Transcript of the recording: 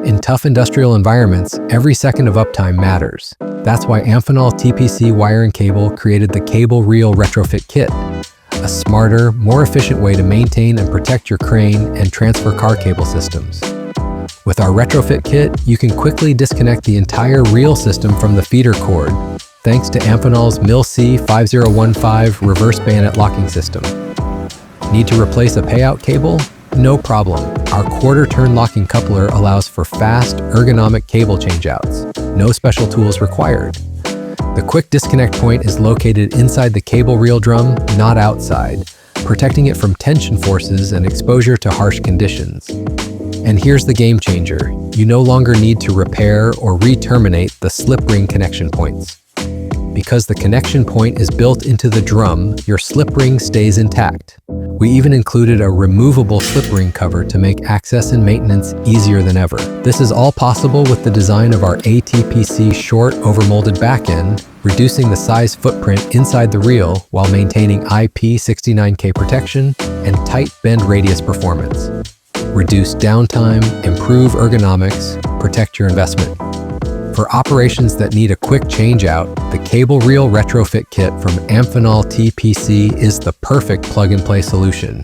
In tough industrial environments, every second of uptime matters. That's why Amphenol TPC Wire Cable created the Cable Reel Retrofit Kit, a smarter, more efficient way to maintain and protect your crane and transfer car cable systems. With our retrofit kit, you can quickly disconnect the entire reel system from the feeder cord, thanks to Amphenol's MIL-C-5015 Reverse Bayonet locking system. Need to replace a payout cable? No problem. Our quarter-turn locking coupler allows for fast, ergonomic cable changeouts. No special tools required. The quick disconnect point is located inside the cable reel drum, not outside, protecting it from tension forces and exposure to harsh conditions. And here's the game changer. You no longer need to repair or re-terminate the slip ring connection points. Because the connection point is built into the drum, your slip ring stays intact. We even included a removable slip ring cover to make access and maintenance easier than ever. This is all possible with the design of our ATPC short overmolded back end, reducing the size footprint inside the reel while maintaining IP69K protection and tight bend radius performance. Reduce downtime, improve ergonomics, protect your investment. For operations that need a quick change-out, the Cable Reel Retrofit Kit from Amphenol TPC is the perfect plug-and-play solution.